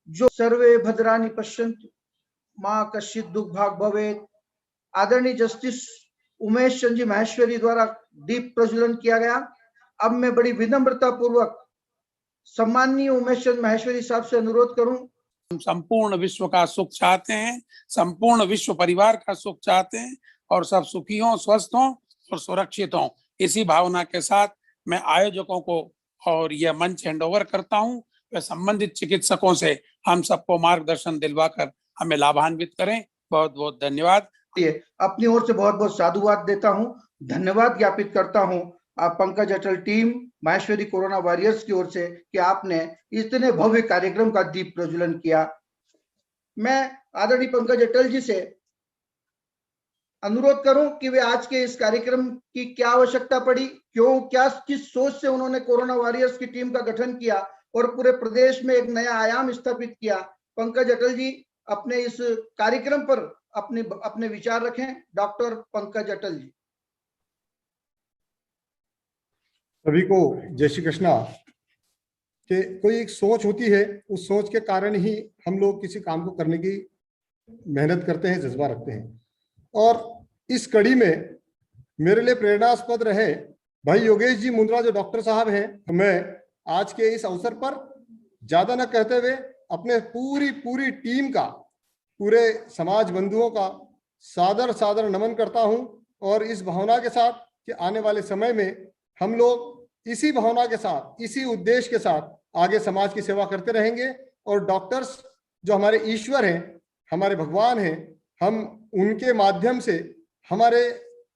जो सर्वे भद्राणि पश्यन्तु मां कश्चित दुख भाग भवेत्। आदरणीय जस्टिस उमेश चंद जी माहेश्वरी द्वारा दीप प्रज्वलन किया गया। अब मैं बड़ी विनम्रता पूर्वक सम्माननीय उमेश चंद माहेश्वरी साहब से अनुरोध करूं। हम संपूर्ण विश्व का सुख चाहते हैं, संपूर्ण विश्व परिवार का सुख चाहते हैं और सब सुखी हों, स्वस्थ हों और सुरक्षित हों। इसी भावना के साथ मैं आयोजकों को और यह मंच हैंडओवर करता हूं। वे संबंधित चिकित्सकों से हम सबको मार्गदर्शन दिलवाकर हमें लाभान्वित करें। बहुत बहुत धन्यवाद। अपनी ओर से बहुत बहुत साधुवाद देता हूं, धन्यवाद ज्ञापित करता हूं आप पंकज अटल टीम माहेश्वरी कोरोना वॉरियर्स की ओर से कि आपने इतने भव्य कार्यक्रम का दीप प्रज्वलन किया। मैं आदरणीय पंकज अटल जी से अनुरोध करूं कि वे आज के इस कार्यक्रम की क्या आवश्यकता पड़ी, क्यों, क्या, किस सोच से उन्होंने कोरोना वॉरियर्स की टीम का गठन किया और पूरे प्रदेश में एक नया आयाम स्थापित किया। पंकज अटल जी अपने इस कार्यक्रम पर अपने विचार रखें। डॉक्टर पंकज अटल जी। सभी को जय श्री कृष्णा। कि कोई एक सोच होती है, उस सोच के कारण ही हम लोग किसी काम को करने की मेहनत करते हैं, जज्बा रखते हैं। और इस कड़ी में मेरे लिए प्रेरणास्पद रहे भाई योगेश जी मुंद्रा जो डॉक्टर साहब हैं। मैं आज के इस अवसर पर ज्यादा न कहते हुए अपने पूरी टीम का, पूरे समाज बंधुओं का सादर नमन करता हूं और इस भावना के साथ कि आने वाले समय में हम लोग इसी भावना के साथ, इसी उद्देश्य के साथ आगे समाज की सेवा करते रहेंगे। और डॉक्टर्स जो हमारे ईश्वर हैं, हमारे भगवान हैं, हम उनके माध्यम से हमारे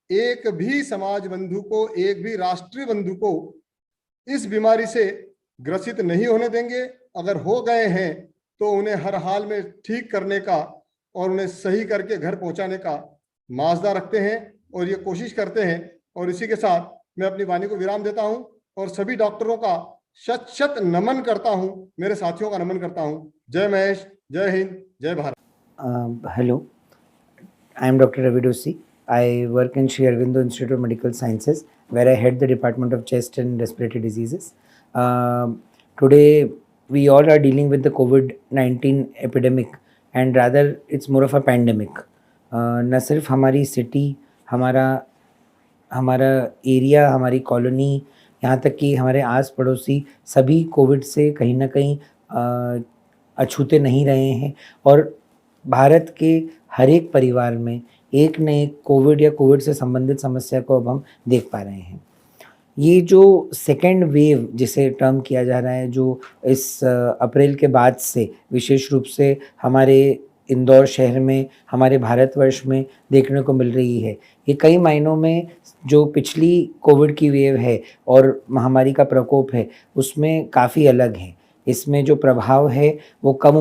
एक भी समाज बंधु को, एक भी राष्ट्रीय बंधु को इस बीमारी से ग्रसित नहीं होने देंगे। अगर हो गए हैं तो उन्हें हर हाल में ठीक करने का और उन्हें सही करके घर पहुंचाने का माजदा रखते हैं और ये कोशिश करते हैं। और इसी के साथ मैं अपनी वाणी को विराम देता हूं और सभी डॉक्टरों का शत नमन करता हूं, मेरे साथियों का नमन करता हूं। जय महेश, जय हिंद, जय Bharat. Hello, I am Dr. Ravi Doshi. I work in Sri Aurobindo Institute of Medical Sciences, where I head the Department of Chest and Respiratory Diseases. Today, we all are dealing with the COVID-19 epidemic, and rather, it's more of a pandemic. न सिर्फ हमारी city, हमारा area, हमारी colony, यहाँ तक कि हमारे आस पड़ोसी सभी कोविड से कहीं ना कहीं अछूते नहीं रहे हैं। और भारत के हर एक परिवार में एक न एक कोविड या कोविड से संबंधित समस्या को अब हम देख पा रहे हैं। ये जो सेकेंड वेव जिसे टर्म किया जा रहा है, जो इस अप्रैल के बाद से विशेष रूप से हमारे इंदौर शहर में, हमारे भारतवर्ष में देखने को मिल रही है, ये कई मायनों में जो पिछली कोविड की वेव है और महामारी का प्रकोप है उसमें काफ़ी अलग है। इसमें जो प्रभाव है वो कम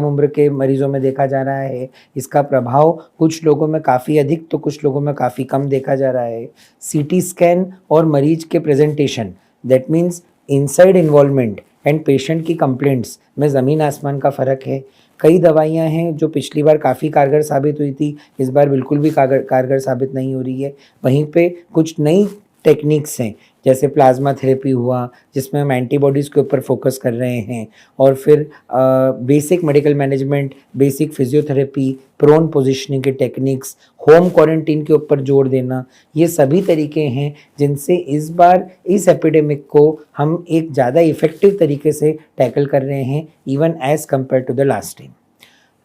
उम्र के मरीजों में देखा जा रहा है। इसका प्रभाव कुछ लोगों में काफ़ी अधिक तो कुछ लोगों में काफ़ी कम देखा जा रहा है। सीटी स्कैन और मरीज के presentation, that means inside involvement and patient की कंप्लेंट्स में ज़मीन आसमान का फ़र्क है। कई दवाइयां हैं जो पिछली बार काफ़ी कारगर साबित हुई थी, इस बार बिल्कुल भी कारगर साबित नहीं हो रही है। वहीं पे कुछ नई टेक्निक्स हैं जैसे प्लाज्मा थेरेपी हुआ, जिसमें हम एंटीबॉडीज़ के ऊपर फोकस कर रहे हैं, और फिर basic medical management, basic physiotherapy, prone positioning के टेक्निक्स, होम क्वारंटीन के ऊपर जोर देना, ये सभी तरीके हैं जिनसे इस बार इस एपिडेमिक को हम एक ज़्यादा इफ़ेक्टिव तरीके से टैकल कर रहे हैं, even as compare to the last time.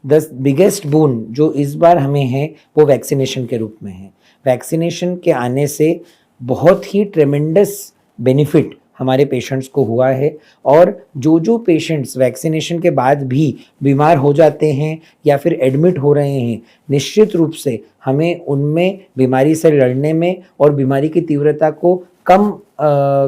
The biggest boon जो इस बार हमें है वो वैक्सीनेशन के रूप में है। वैक्सीनेशन के आने से बहुत ही ट्रेमेंडस बेनिफिट हमारे पेशेंट्स को हुआ है। और जो पेशेंट्स वैक्सीनेशन के बाद भी बीमार हो जाते हैं या फिर एडमिट हो रहे हैं, निश्चित रूप से हमें उनमें बीमारी से लड़ने में और बीमारी की तीव्रता को कम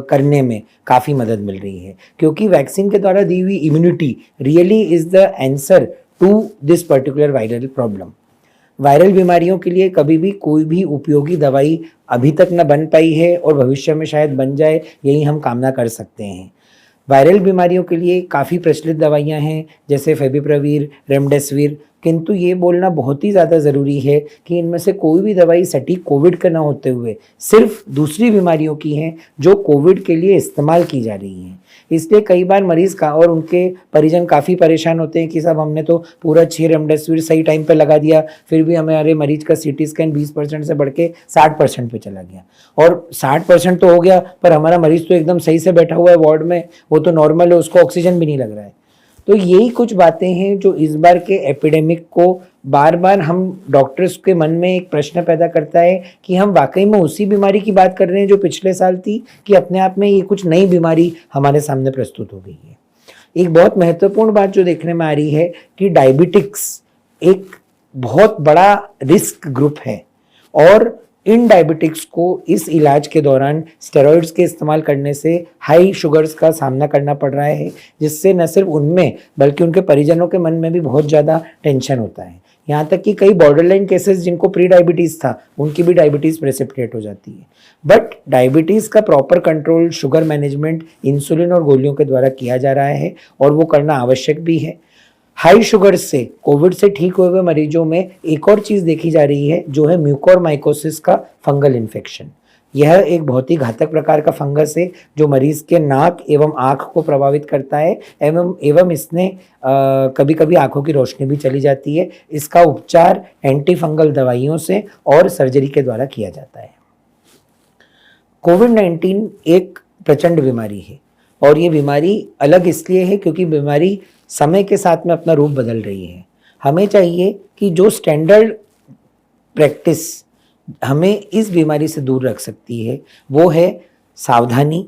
करने में काफ़ी मदद मिल रही है, क्योंकि वैक्सीन के द्वारा दी हुई immunity really is the answer to this particular viral problem. Viral बीमारियों के लिए कभी भी कोई भी उपयोगी दवाई अभी तक न बन पाई है और भविष्य में शायद बन जाए, यही हम कामना कर सकते हैं। वायरल बीमारियों के लिए काफ़ी प्रचलित दवाइयां हैं जैसे फेविपिराविर, रेमडेसिविर, किंतु ये बोलना बहुत ही ज़्यादा ज़रूरी है कि इनमें से कोई भी दवाई सटीक कोविड का ना होते हुए सिर्फ दूसरी बीमारियों की हैं जो कोविड के लिए इस्तेमाल की जा रही हैं। इसलिए कई बार मरीज का और उनके परिजन काफ़ी परेशान होते हैं कि साहब हमने तो पूरा 6 रेमडेसिविर सही टाइम पे लगा दिया, फिर भी हमारे मरीज का सीटी स्कैन 20% से बढ़ के 60% पे चला गया, और 60% तो हो गया पर हमारा मरीज तो एकदम सही से बैठा हुआ है वार्ड में, वो तो नॉर्मल है, उसको ऑक्सीजन भी नहीं लग रहा है। तो यही कुछ बातें हैं जो इस बार के एपिडेमिक को बार बार हम डॉक्टर्स के मन में एक प्रश्न पैदा करता है कि हम वाकई में उसी बीमारी की बात कर रहे हैं जो पिछले साल थी, कि अपने आप में ये कुछ नई बीमारी हमारे सामने प्रस्तुत हो गई है। एक बहुत महत्वपूर्ण बात जो देखने में आ रही है कि डायबिटिक्स एक बहुत बड़ा रिस्क ग्रुप है, और इन डायबिटिक्स को इस इलाज के दौरान स्टेरॉइड्स के इस्तेमाल करने से हाई शुगर्स का सामना करना पड़ रहा है, जिससे न सिर्फ उनमें बल्कि उनके परिजनों के मन में भी बहुत ज़्यादा टेंशन होता है। यहाँ तक कि कई बॉर्डरलाइन केसेस जिनको प्री डायबिटीज़ था उनकी भी डायबिटीज़ प्रेसिपिटेट हो जाती है। बट डायबिटीज़ का proper control, sugar management insulin और गोलियों के द्वारा किया जा रहा है, और वो करना आवश्यक भी है। हाई शुगर से कोविड से ठीक हुए मरीजों में एक और चीज़ देखी जा रही है जो है म्यूकोरमाइकोसिस का फंगल इन्फेक्शन। यह एक बहुत ही घातक प्रकार का फंगस है जो मरीज के नाक एवं आँख को प्रभावित करता है, एवं इसने कभी कभी आँखों की रोशनी भी चली जाती है। इसका उपचार एंटी फंगल दवाइयों से और सर्जरी के द्वारा किया जाता है। कोविड-19 एक प्रचंड बीमारी है, और ये बीमारी अलग इसलिए है क्योंकि बीमारी समय के साथ में अपना रूप बदल रही है। हमें चाहिए कि जो स्टैंडर्ड प्रैक्टिस हमें इस बीमारी से दूर रख सकती है वो है सावधानी,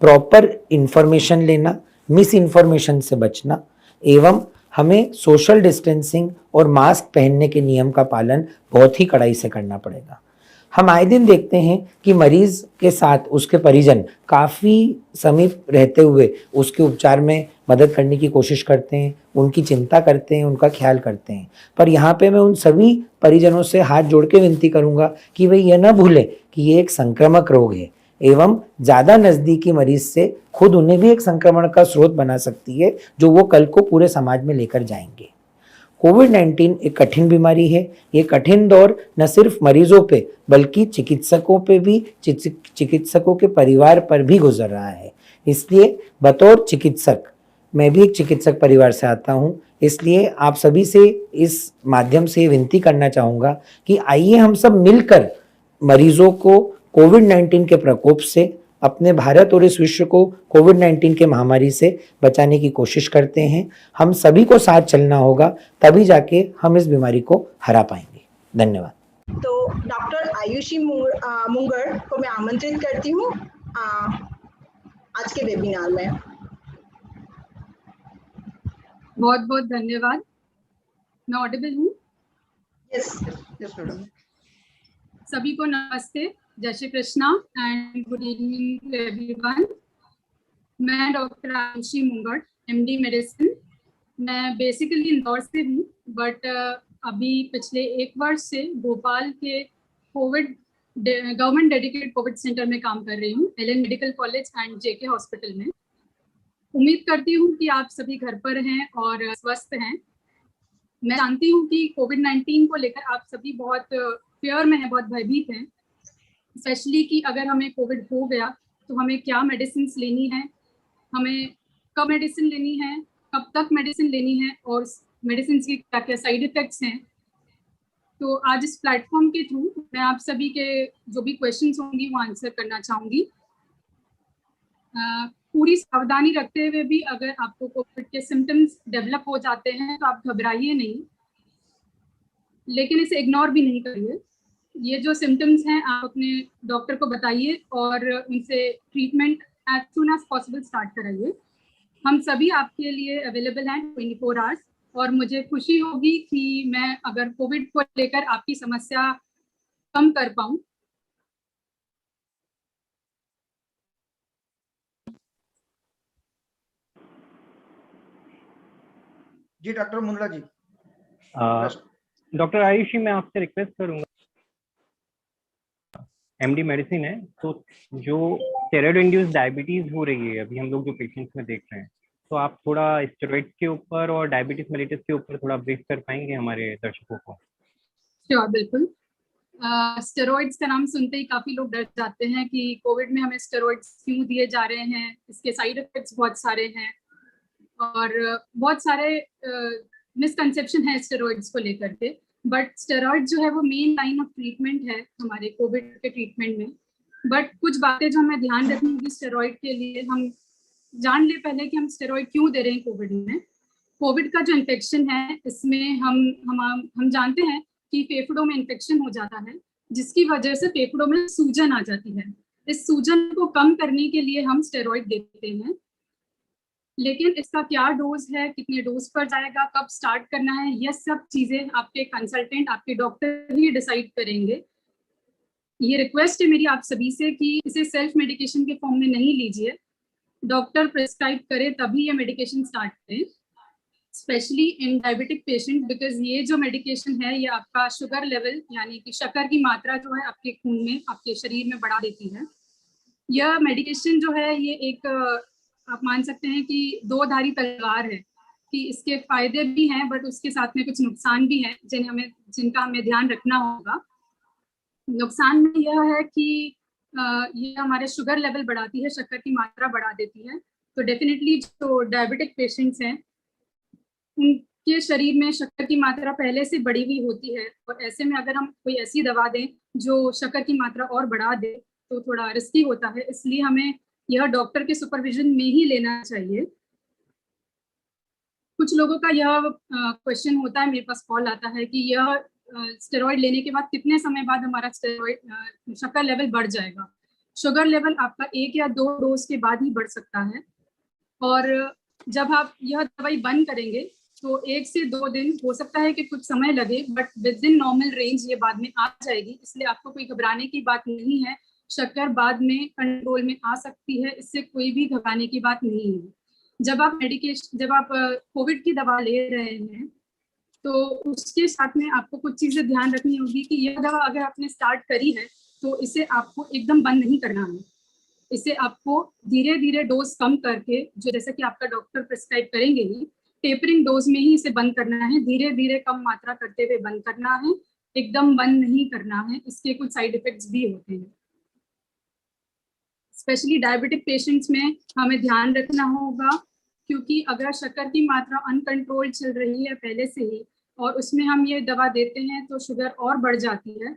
प्रॉपर इंफॉर्मेशन लेना, मिस इन्फॉर्मेशन से बचना, एवं हमें सोशल डिस्टेंसिंग और मास्क पहनने के नियम का पालन बहुत ही कड़ाई से करना पड़ेगा। हम आए दिन देखते हैं कि मरीज के साथ उसके परिजन काफ़ी समीप रहते हुए उसके उपचार में मदद करने की कोशिश करते हैं, उनकी चिंता करते हैं, उनका ख्याल करते हैं। पर यहाँ पे मैं उन सभी परिजनों से हाथ जोड़ के विनती करूँगा कि वे यह ना भूलें कि ये एक संक्रामक रोग है, एवं ज़्यादा नज़दीकी मरीज से खुद उन्हें भी एक संक्रमण का स्रोत बना सकती है जो वो कल को पूरे समाज में लेकर जाएंगे। कोविड-19 एक कठिन बीमारी है। ये कठिन दौर न सिर्फ मरीजों पे बल्कि चिकित्सकों पे भी, चिकित्सकों के परिवार पर भी गुजर रहा है। इसलिए बतौर चिकित्सक, मैं भी एक चिकित्सक परिवार से आता हूँ, इसलिए आप सभी से इस माध्यम से विनती करना चाहूँगा कि आइए हम सब मिलकर मरीजों को कोविड-19 के प्रकोप से, अपने भारत और इस विश्व को कोविड-19 के महामारी से बचाने की कोशिश करते हैं। हम सभी को साथ चलना होगा, तभी जाके हम इस बीमारी को हरा पाएंगे। धन्यवाद। तो डॉक्टर आयुषी मुंगड़ को मैं आमंत्रित करती हूँ आज के वेबिनार में। बहुत बहुत धन्यवाद। मैं ऑडिबल हूँ? Yes madam. सभी को नमस्ते, जय Shri Krishna and good evening to everyone. मैं doctor Ayushi Mungad, MD medicine. मैं बेसिकली इंदौर से हूँ, बट अभी पिछले 1 वर्ष से भोपाल के covid government dedicated covid centre में काम कर रही हूँ, LN medical college and JK hospital में। उम्मीद करती हूँ कि आप सभी घर पर हैं और स्वस्थ हैं। मैं जानती हूँ कि कोविड-19 को लेकर आप सभी बहुत फेयर में हैं, बहुत भयभीत हैं, स्पेशली कि अगर हमें कोविड हो गया तो हमें क्या मेडिसिन लेनी है, हमें कब मेडिसिन लेनी है, कब तक मेडिसिन लेनी है, और मेडिसिन के क्या क्या साइड इफेक्ट्स हैं। तो आज इस प्लेटफॉर्म के थ्रू मैं आप सभी के जो भी क्वेश्चंस होंगी वो आंसर करना चाहूँगी, पूरी सावधानी रखते हुए भी। अगर आपको कोविड के सिम्टम्स डेवलप हो जाते हैं तो आप घबराइए नहीं, लेकिन इसे इग्नोर भी नहीं करिए। ये जो सिम्टम्स हैं आप अपने डॉक्टर को बताइए और उनसे treatment as soon as possible start कराइए। हम सभी आपके लिए अवेलेबल हैं 24 आवर्स, और मुझे खुशी होगी कि मैं अगर कोविड को लेकर आपकी समस्या कम कर पाऊँ। जी डॉक्टर मुंगड़ा जी। डॉक्टर आयुषी, मैं आपसे रिक्वेस्ट करूंगा, एमडी मेडिसिन है, तो जो स्टेरॉइड इंड्यूस्ड डायबिटीज हो रही है अभी हम लोग जो पेशेंट्स में देख रहे हैं, तो आप थोड़ा स्टेरॉइड्स के ऊपर और डायबिटीज मेलिटस के ऊपर थोड़ा ब्रीफ कर पाएंगे हमारे दर्शकों को? श्योर, बिल्कुल। स्टेरॉइड्स का नाम सुनते ही काफी लोग डर जाते हैं कि कोविड में हमें स्टेरॉइड्स क्यों दिए जा रहे हैं, इसके साइड इफेक्ट्स बहुत सारे हैं और बहुत सारे मिसकंसेप्शन है स्टेरॉइड्स को लेकर के। बट स्टेरॉइड जो है वो मेन लाइन ऑफ ट्रीटमेंट है हमारे कोविड के ट्रीटमेंट में। बट कुछ बातें जो हमें ध्यान रखनी होगी स्टेरॉइड के लिए, हम जान ले पहले कि हम स्टेरॉइड क्यों दे रहे हैं कोविड में। कोविड का जो इन्फेक्शन है इसमें हम जानते हैं कि फेफड़ों में इन्फेक्शन हो जाता है, जिसकी वजह से फेफड़ों में सूजन आ जाती है। इस सूजन को कम करने के लिए हम स्टेरॉइड देते हैं, लेकिन इसका क्या डोज है, कितने डोज पर जाएगा, कब स्टार्ट करना है, यह सब चीजें आपके कंसल्टेंट, आपके डॉक्टर ही डिसाइड करेंगे। ये रिक्वेस्ट है मेरी आप सभी से कि इसे सेल्फ मेडिकेशन के फॉर्म में नहीं लीजिए, डॉक्टर प्रिस्क्राइब करे तभी ये मेडिकेशन स्टार्ट करें, specially in diabetic patient, because ये जो मेडिकेशन है ये आपका शुगर लेवल यानी कि शक्कर की मात्रा जो है आपके खून में, आपके शरीर में बढ़ा देती है। यह मेडिकेशन जो है ये एक आप मान सकते हैं कि दो धारी तलवार है, कि इसके फायदे भी हैं बट उसके साथ में कुछ नुकसान भी हैं जिनका हमें ध्यान रखना होगा। नुकसान में यह है कि ये हमारे शुगर लेवल बढ़ाती है, शक्कर की मात्रा बढ़ा देती है। तो डेफिनेटली जो डायबिटिक पेशेंट्स हैं उनके शरीर में शक्कर की मात्रा पहले से बढ़ी हुई होती है, और ऐसे में अगर हम कोई ऐसी दवा दें जो शक्कर की मात्रा और बढ़ा दे तो थोड़ा रिस्की होता है। इसलिए हमें यह डॉक्टर के सुपरविजन में ही लेना चाहिए। कुछ लोगों का यह क्वेश्चन होता है, मेरे पास कॉल आता है कि यह स्टेरॉइड लेने के बाद कितने समय बाद हमारा स्टेरॉइड शक्कर लेवल बढ़ जाएगा। शुगर लेवल आपका 1 या 2 डोज के बाद ही बढ़ सकता है, और जब आप यह दवाई बंद करेंगे तो 1 से 2 दिन हो सकता है कि कुछ समय लगे, but with in normal range ये बाद में आ जाएगी। इसलिए आपको कोई घबराने की बात नहीं है, शक्कर बाद में कंट्रोल में आ सकती है, इससे कोई भी घबराने की बात नहीं है। जब आप कोविड की दवा ले रहे हैं तो उसके साथ में आपको कुछ चीजें ध्यान रखनी होगी कि यह दवा अगर आपने स्टार्ट करी है तो इसे आपको एकदम बंद नहीं करना है। इसे आपको धीरे धीरे डोज कम करके, जो जैसे कि आपका डॉक्टर प्रिस्क्राइब करेंगे ही, टेपरिंग डोज में ही इसे बंद करना है, धीरे धीरे कम मात्रा करते हुए बंद करना है, एकदम बंद नहीं करना है। इसके कुछ साइड इफेक्ट्स भी होते हैं। स्पेशली डायबिटिक पेशेंट्स में हमें ध्यान रखना होगा, क्योंकि अगर शक्कर की मात्रा अनकंट्रोल चल रही है पहले से ही और उसमें हम ये दवा देते हैं तो शुगर और बढ़ जाती है।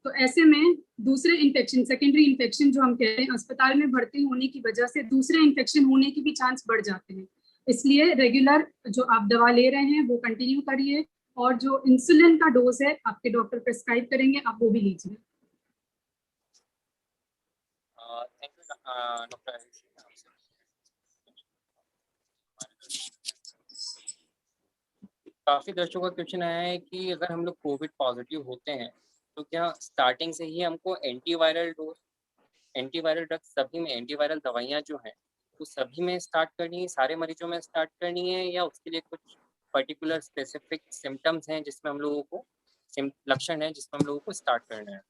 तो ऐसे में दूसरे इन्फेक्शन, सेकेंडरी इन्फेक्शन जो हम कहते हैं, अस्पताल में भर्ती होने की वजह से दूसरे इन्फेक्शन होने की भी चांस बढ़ जाते हैं। इसलिए रेगुलर जो आप दवा ले रहे हैं वो कंटिन्यू करिए, और जो इंसुलिन का डोज है आपके डॉक्टर प्रिस्क्राइब करेंगे आप वो भी लीजिए। Thank you doctor. काफी दर्शकों का क्वेश्चन आया है कि अगर हम लोग कोविड पॉजिटिव होते हैं तो क्या स्टार्टिंग से ही हमको एंटीवायरल ड्रग सभी में, एंटीवायरल दवाइयाँ जो हैं वो सभी में स्टार्ट करनी है, सारे मरीजों में स्टार्ट करनी है, या उसके लिए कुछ पर्टिकुलर स्पेसिफिक सिम्टम्स हैं जिसमें हम लोगों को, लक्षण है जिसमें हम लोगों को स्टार्ट करना है?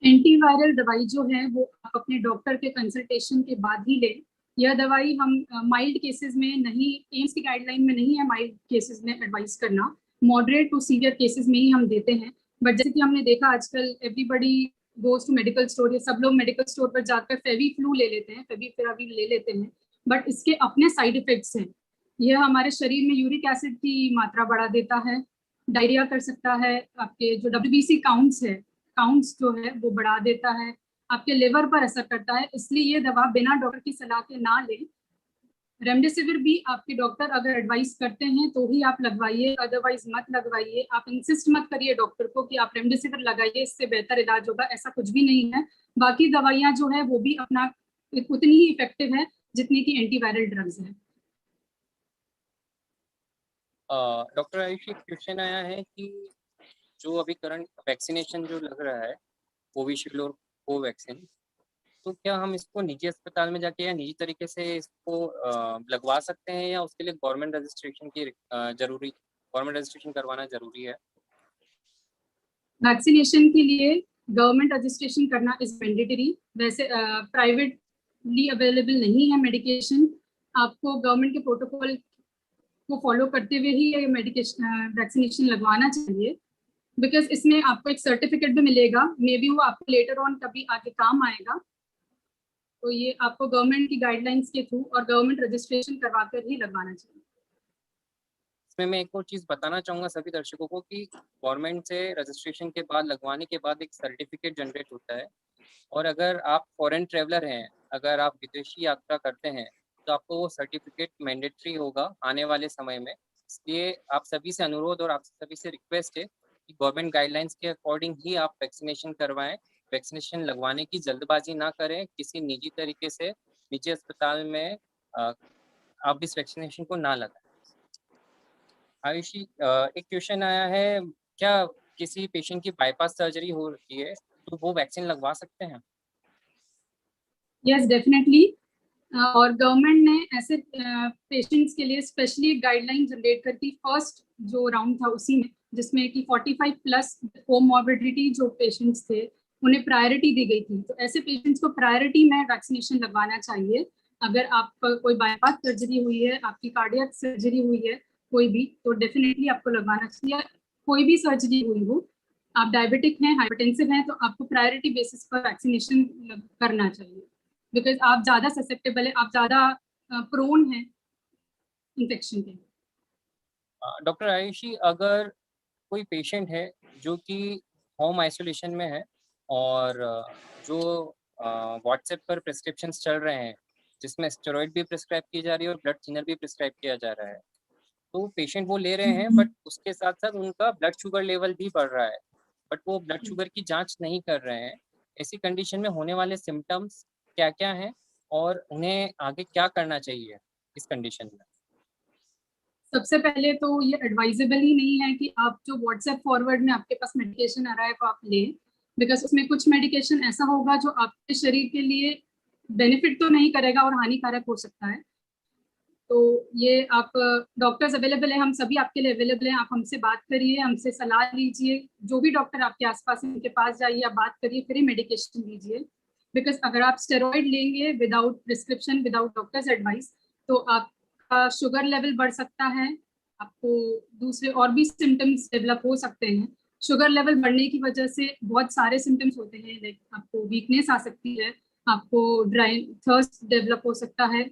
एंटीवायरल दवाई जो है वो आप अपने डॉक्टर के कंसल्टेशन के बाद ही लें। यह दवाई हम माइल्ड केसेस में नहीं, एम्स की गाइडलाइन में नहीं है माइल्ड केसेस में एडवाइस करना, मॉडरेट टू सीवियर केसेस में ही हम देते हैं। बट जैसे कि हमने देखा आजकल everybody goes to medical store, या सब लोग मेडिकल स्टोर पर जाकर फेविफ्लू ले लेते हैं, फेविपिराविर ले लेते हैं, बट इसके अपने साइड इफेक्ट्स हैं। यह हमारे शरीर में यूरिक एसिड की मात्रा बढ़ा देता है, डायरिया कर सकता है, आपके जो WBC काउंट्स जो है वो बढ़ा देता है, आपके लिवर पर असर करता है। इसलिए ये दवा बिना डॉक्टर की सलाह के ना लें। रेमडेसिविर भी आपके डॉक्टर अगर एडवाइस करते हैं तो ही आप लगवाइए, अदरवाइज मत लगवाइए। आप इंसिस्ट मत करिए डॉक्टर को कि आप रेमडेसिविर लगाइए, इससे बेहतर इलाज होगा, ऐसा कुछ भी नहीं है। बाकी दवाइयां जो है वो भी अपना उतनी ही इफेक्टिव है जितनी की एंटीवायरल ड्रग्स है। डॉक्टर आयुषी, क्वेश्चन आया है कि जो अभी करंट वैक्सीनेशन जो लग रहा है, कोविशील्ड और कोवैक्सीन, तो क्या हम इसको निजी अस्पताल में जाके या निजी तरीके से इसको लगवा सकते हैं, या उसके लिए गवर्नमेंट रजिस्ट्रेशन करवाना जरूरी है? वैक्सीनेशन के लिए गवर्नमेंट रजिस्ट्रेशन करना इज मैंडेटरी। वैसे प्राइवेट इजीली अवेलेबल नहीं है मेडिकेशन, आपको गवर्नमेंट के प्रोटोकॉल को फॉलो करते हुए ही ये मेडिकेशन वैक्सीनेशन लगवाना चाहिए, बिकॉज इसमें आपको एक सर्टिफिकेट भी मिलेगा, मे बी वो आपको लेटर ऑन कभी आगे काम आएगा। तो ये आपको गवर्नमेंट की गाइडलाइंस के थ्रू और गवर्नमेंट रजिस्ट्रेशन करवा कर ही लगवाना चाहिए। इसमें मैं एक और चीज़ बताना चाहूँगा सभी दर्शकों को कि गवर्नमेंट से रजिस्ट्रेशन के बाद, लगवाने के बाद एक सर्टिफिकेट जनरेट होता है, और अगर आप फॉरेन ट्रेवलर हैं, अगर आप विदेशी यात्रा करते हैं, तो आपको वो सर्टिफिकेट मैंडेटरी होगा आने वाले समय में। इसलिए आप सभी से अनुरोध और आप सभी से रिक्वेस्ट है कि गवर्नमेंट गाइडलाइंस के अकॉर्डिंग ही आप वैक्सीनेशन करवाएं। वैक्सीनेशन लगवाने की जल्दबाजी ना करें, किसी निजी तरीके से निजी अस्पताल में आप इस वैक्सीनेशन को ना लगाएं। आयुषी, एक क्वेश्चन आया है, क्या किसी पेशेंट की बाईपास सर्जरी हो रही है तो वो वैक्सीन लगवा सकते हैं? Yes, definitely. और गवर्नमेंट ने ऐसे पेशेंट्स के लिए स्पेशली गाइडलाइन जनरेट करती, फर्स्ट जो राउंड था उसी में, जिसमें कि 45 प्लस कोमॉर्बिडिटी जो पेशेंट्स थे उन्हें प्रायोरिटी दी गई थी। तो ऐसे पेशेंट्स को प्रायोरिटी में वैक्सीनेशन लगवाना चाहिए। अगर आपका कोई बाईपास सर्जरी हुई है, आपकी कार्डियक सर्जरी हुई है कोई भी, तो डेफिनेटली आपको लगवाना चाहिए। कोई भी सर्जरी हुई हो, आप डायबिटिक हैं, हाइपरटेंसिव हैं, तो आपको प्रायोरिटी बेसिस पर वैक्सीनेशन करना चाहिए, बिकॉज आप ज़्यादा ससेप्टेबल है, आप ज़्यादा प्रोन हैं इन्फेक्शन के। डॉक्टर आयुषी, अगर कोई पेशेंट है जो कि होम आइसोलेशन में है और जो व्हाट्सएप पर प्रिस्क्रिप्शंस चल रहे हैं जिसमें स्टेरॉइड भी प्रिस्क्राइब की जा रही है और ब्लड थिनर भी प्रिस्क्राइब किया जा रहा है, तो पेशेंट वो ले रहे हैं, बट उसके साथ साथ उनका ब्लड शुगर लेवल भी बढ़ रहा है, बट वो ब्लड शुगर की जांच नहीं कर रहे हैं। ऐसी कंडीशन में होने वाले सिम्टम्स क्या क्या हैं और उन्हें आगे क्या करना चाहिए इस कंडीशन में? सबसे पहले तो ये एडवाइजेबल ही नहीं है कि आप जो व्हाट्सएप फॉरवर्ड में आपके पास मेडिकेशन आ रहा है वो आप लें, बिकॉज उसमें कुछ मेडिकेशन ऐसा होगा जो आपके शरीर के लिए बेनिफिट तो नहीं करेगा और हानिकारक हो सकता है। तो ये आप, डॉक्टर्स अवेलेबल है, हम सभी आपके लिए अवेलेबल हैं, आप हमसे बात करिए, हमसे सलाह लीजिए, जो भी डॉक्टर आपके आसपास हैं उनके पास जाइए, आप बात करिए, फिर ही मेडिकेशन लीजिए। बिकॉज अगर आप स्टेरॉइड लेंगे without prescription, without doctors advice, तो आपका शुगर लेवल बढ़ सकता है, आपको दूसरे और भी सिम्टम्स डेवलप हो सकते हैं। शुगर लेवल बढ़ने की वजह से बहुत सारे सिम्टम्स होते हैं, लाइक आपको वीकनेस आ सकती है, आपको ड्राई थर्स्ट डेवलप हो सकता है,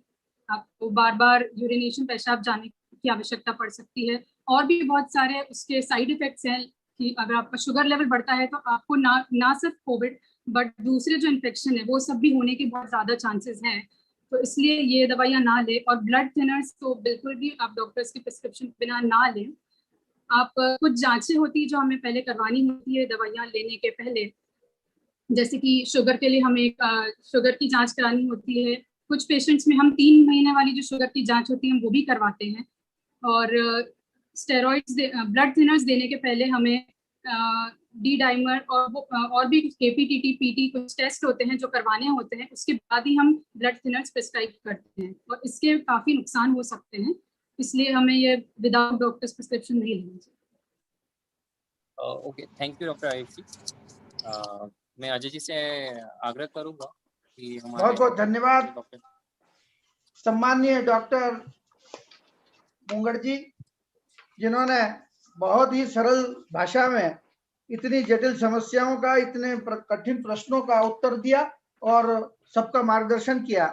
आपको बार बार यूरिनेशन, पेशाब जाने की आवश्यकता पड़ सकती है, और भी बहुत सारे उसके साइड इफेक्ट्स हैं कि अगर आपका शुगर लेवल बढ़ता है तो आपको ना सिर्फ कोविड बट दूसरे जो इन्फेक्शन है वो सब भी होने के बहुत ज़्यादा चांसेस हैं। तो इसलिए ये दवाइयाँ ना लें, और ब्लड थिनर्स तो बिल्कुल भी आप डॉक्टर्स की प्रिस्क्रिप्शन बिना ना लें। आप कुछ जांचें होती है जो हमें पहले करवानी होती है दवाइयाँ लेने के पहले, जैसे कि शुगर के लिए हमें शुगर की जांच करानी होती है। कुछ पेशेंट्स में हम 3 महीने वाली जो शुगर की जांच होती है हम वो भी करवाते हैं, और स्टेरॉइड्स ब्लड थिनर्स देने के पहले हमें डी डाइमर और भी केपीटीटी पीटी कुछ टेस्ट होते हैं जो करवाने होते हैं, उसके बाद ही हम ब्लड थिनर्स प्रिस्क्राइब करते हैं, और इसके काफ़ी नुकसान हो सकते हैं, इसलिए हमें ये विदाउट डॉक्टर्स प्रिस्क्रिप्शन नहीं लेना चाहिए। Okay, thank you doctor Ayushi. मैं अजय जी से आग्रह करूंगा कि हमारे बहुत बहुत धन्यवाद सम्माननीय डॉक्टर मुंगड़ जी, जिन्होंने बहुत ही सरल भाषा में इतनी जटिल समस्याओं का, इतने कठिन प्रश्नों का उत्तर दिया और सबका मार्गदर्शन किया।